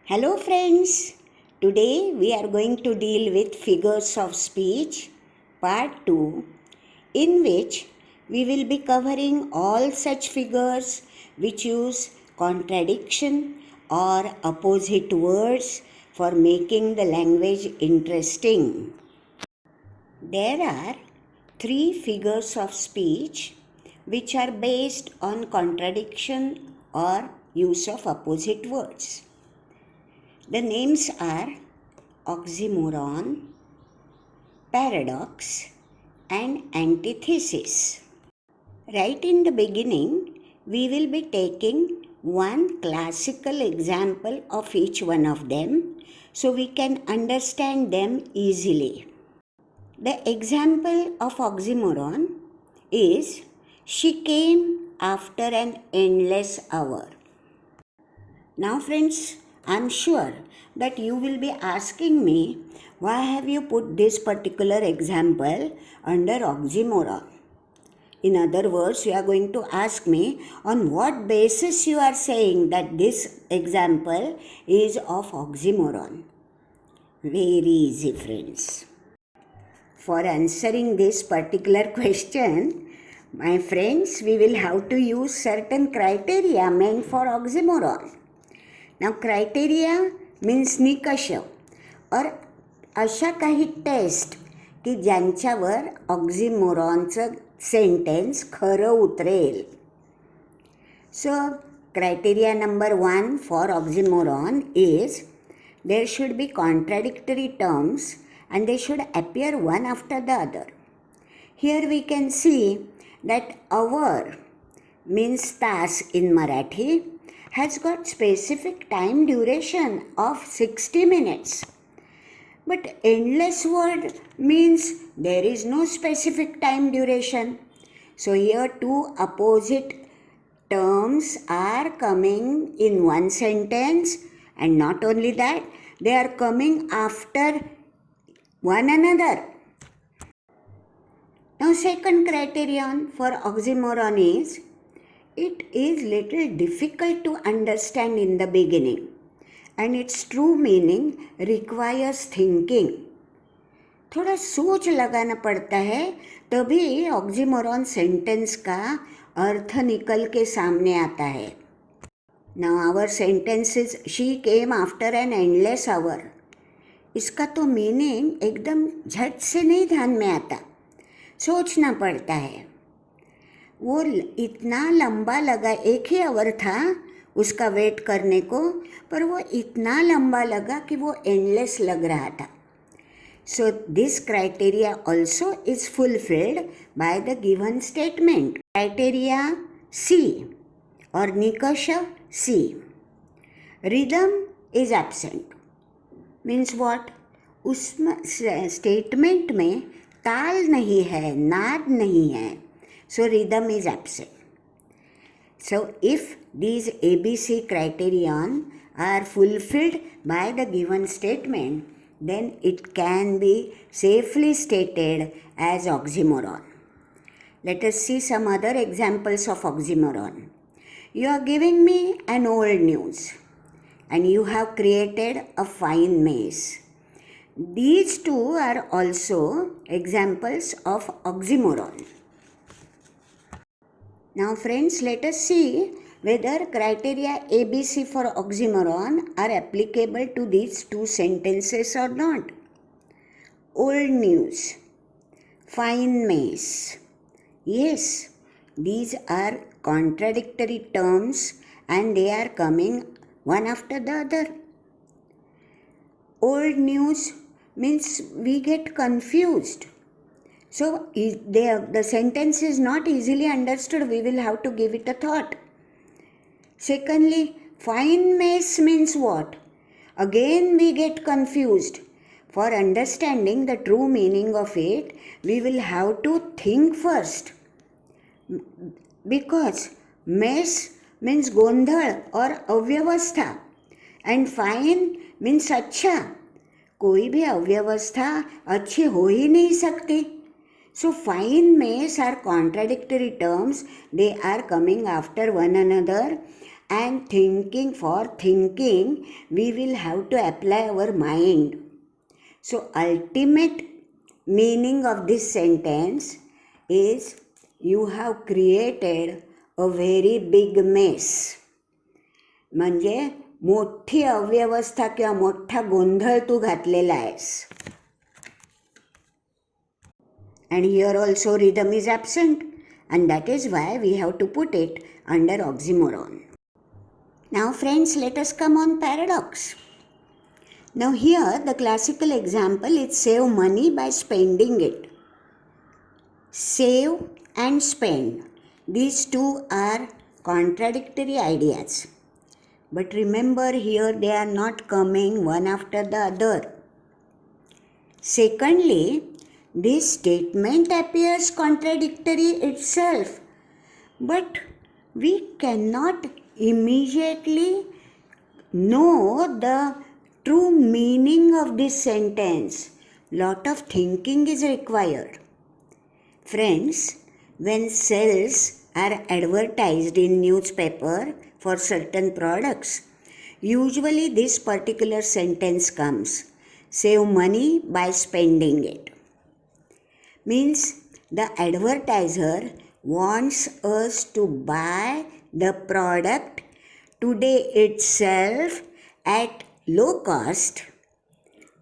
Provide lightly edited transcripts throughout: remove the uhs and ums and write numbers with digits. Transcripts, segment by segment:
Hello friends, today we are going to deal with figures of speech part 2, in which we will be covering all such figures which use contradiction or opposite words for making the language interesting. There are 3 figures of speech which are based on contradiction or use of opposite words. The names are oxymoron, paradox, and antithesis. Right in the beginning, we will be taking one classical example of each one of them so we can understand them easily. The example of oxymoron is she came after an endless hour. Now friends, I am sure that you will be asking me, why have you put this particular example under oxymoron? In other words, you are going to ask me on what basis you are saying that this example is of oxymoron. Very easy friends. For answering this particular question, my friends, we will have to use certain criteria meant for oxymoron. Now criteria means निकष और अशा काही test की ज्यांच्यावर ऑक्झिमोरॉनचं sentence खरं उतरेल. सो criteria number 1 for oxymoron is there should be contradictory terms and they should appear one after the other. Here we can see that hour means Tas in Marathi has got specific time duration of 60 minutes. But endless word means there is no specific time duration. So here two opposite terms are coming in one sentence, and not only that, they are coming after one another. Now second criterion for oxymoron is it is little difficult to understand in the beginning and its true meaning requires thinking. थोड़ा सोच लगाना पड़ता है तभी oxymoron sentence का अर्थ निकल के सामने आता है. Now our sentence is she came after an endless hour. इसका तो मीनिंग एकदम झट से नहीं ध्यान में आता, सोचना पड़ता है. वो इतना लंबा लगा, एक ही आवर था उसका वेट करने को, पर वो इतना लंबा लगा कि वो एंडलेस लग रहा था. So this criteria also is fulfilled by the given statement. Criteria C और निकष C. Rhythm is absent means what? उस स्टेटमेंट में ताल नहीं है, नाद नहीं है. So rhythm is absent. So if these ABC criterion are fulfilled by the given statement, then it can be safely stated as oxymoron. Let us see some other examples of oxymoron. You are giving me an old news and you have created a fine maze. These two are also examples of oxymoron. Now friends, let us see whether criteria ABC for oxymoron are applicable to these two sentences or not. Old news, fine maze. Yes, these are contradictory terms and they are coming one after the other. Old news means we get confused. So the sentence is not easily understood. We will have to give it a thought. Secondly, fine maze means what? Again we get confused. For understanding the true meaning of it, we will have to think first. Because mess means gondhal or avyavastha and fine means अच्छा. कोई भी अव्यवस्था अच्छी हो ही नहीं सकती. So fine maze are contradictory terms. They are coming after one another and thinking, for thinking, we will have to apply our mind. So, ultimate meaning of this sentence is you have created a very big mess. म्हणजे मोठी अव्यवस्था किंवा मोठा गोंधळ तू घातलेला आहेस. And here also rhythm is absent, and that is why we have to put it under oxymoron. Now friends, let us come on paradox. Now here the classical example is save money by spending it. Save and spend, these two are contradictory ideas. But remember, here they are not coming one after the other. Secondly, this statement appears contradictory itself, but we cannot immediately know the true meaning of this sentence. Lot of thinking is required. Friends, when sales are advertised in newspaper for certain products, usually this particular sentence comes, save money by spending it. Means the advertiser wants us to buy the product today itself at low cost,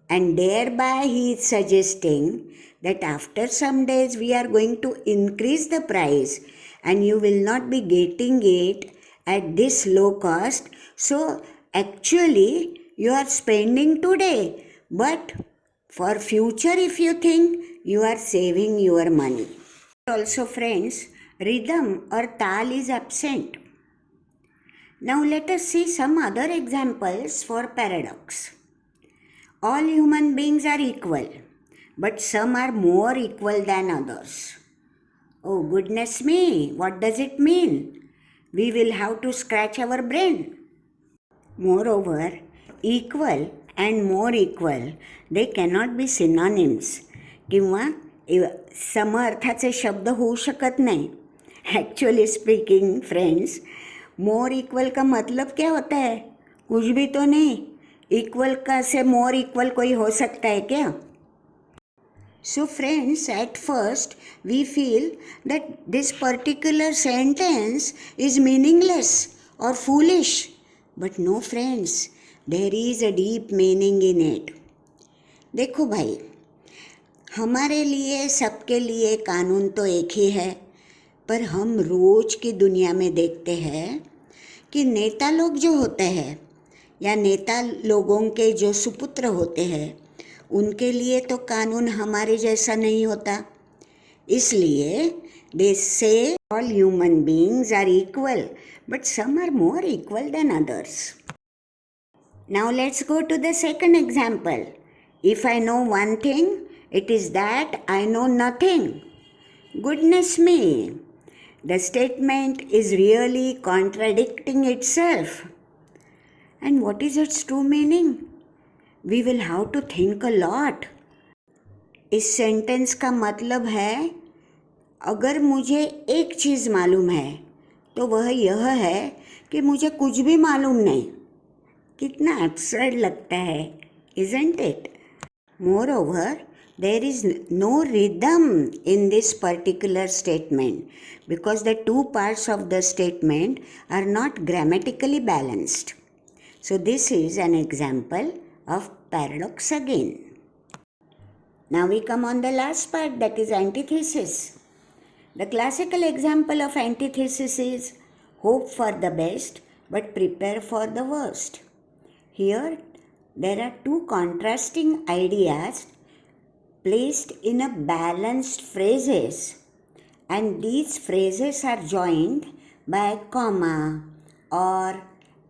and thereby he is suggesting that after some days we are going to increase the price and you will not be getting it at this low cost. So actually you are spending today, but for future if you think, you are saving your money. Also friends, rhythm or tal is absent. Now let us see some other examples for paradox. All human beings are equal, but some are more equal than others. Oh goodness me, what does it mean? We will have to scratch our brain. Moreover, equal and more equal, they cannot be synonyms किंवा समअर्थाचे शब्द होऊ शकत नहीं. Actually speaking friends, मोर equal का मतलब क्या होता है? कुछ भी तो नहीं. इक्वल का से मोर इक्वल कोई हो सकता है क्या? So friends, at first we feel that this particular sentence is meaningless or foolish. But no friends, there is a deep meaning in it. देखो भाई, हमारे लिए सबके लिए कानून तो एक ही है, पर हम रोज की दुनिया में देखते हैं कि नेता लोग जो होते हैं या नेता लोगों के जो सुपुत्र होते हैं, उनके लिए तो कानून हमारे जैसा नहीं होता. इसलिए they say all human beings are equal, but some are more equal than others. Now let's go to the second example. If I know one thing, it is that I know nothing. Goodness me, the statement is really contradicting itself. And what is its true meaning? We will have to think a lot. इस sentence का मतलब है, अगर मुझे एक चीज़ मालूम है तो वह यह है कि मुझे कुछ भी मालूम नहीं. कितना absurd लगता है, isn't it? Moreover, there is no rhythm in this particular statement because the two parts of the statement are not grammatically balanced. So this is an example of paradox again. Now we come on the last part, that is antithesis. The classical example of antithesis is hope for the best but prepare for the worst. Here there are two contrasting ideas placed in a balanced phrases, and these phrases are joined by a comma or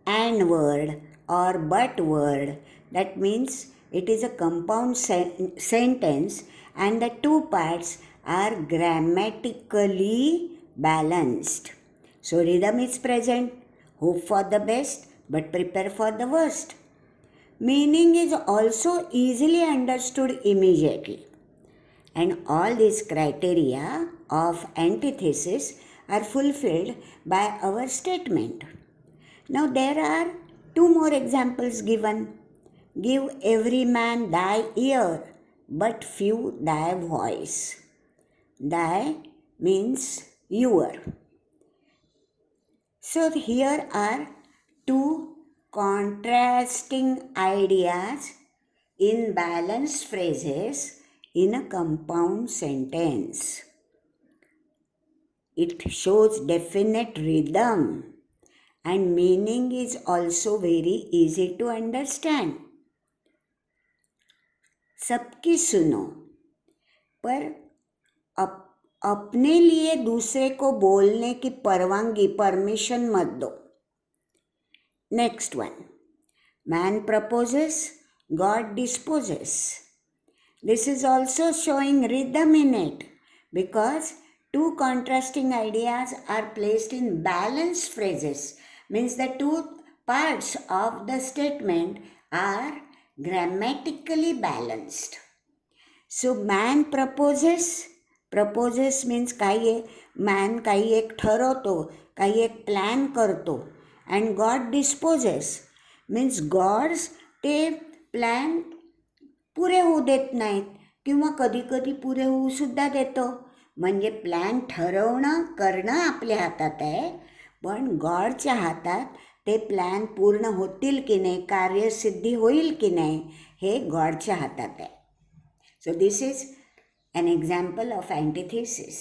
and word or but word. That means it is a compound sentence and the two parts are grammatically balanced. So rhythm is present, hope for the best but prepare for the worst. Meaning is also easily understood immediately. And all these criteria of antithesis are fulfilled by our statement. Now there are two more examples given. Give every man thy ear, but few thy voice. Thy means your. So here are two contrasting ideas in balanced phrases in a compound sentence. It shows definite rhythm and meaning is also very easy to understand. सबकी सुनो, पर अपने लिए दूसरे को बोलने की परवानगी परमिशन मत दो. Next one. Man proposes, God disposes. This is also showing rhythm in it because two contrasting ideas are placed in balanced phrases. Means the two parts of the statement are grammatically balanced. So man proposes. Proposes means man काही एक ठरवतो, काही एक plan करतो. And God disposes means God's ते plan पुरे होऊ देत नाहीत किंवा कधी कधी पुरे होऊ सुद्धा देतो. म्हणजे प्लॅन ठरवणं करणं आपल्या हातात आहे, पण गॉडच्या हातात ते प्लॅन पूर्ण होतील की नाही, कार्यसिद्धी होईल की नाही, हे गॉडच्या हातात आहे. So this is an example of antithesis.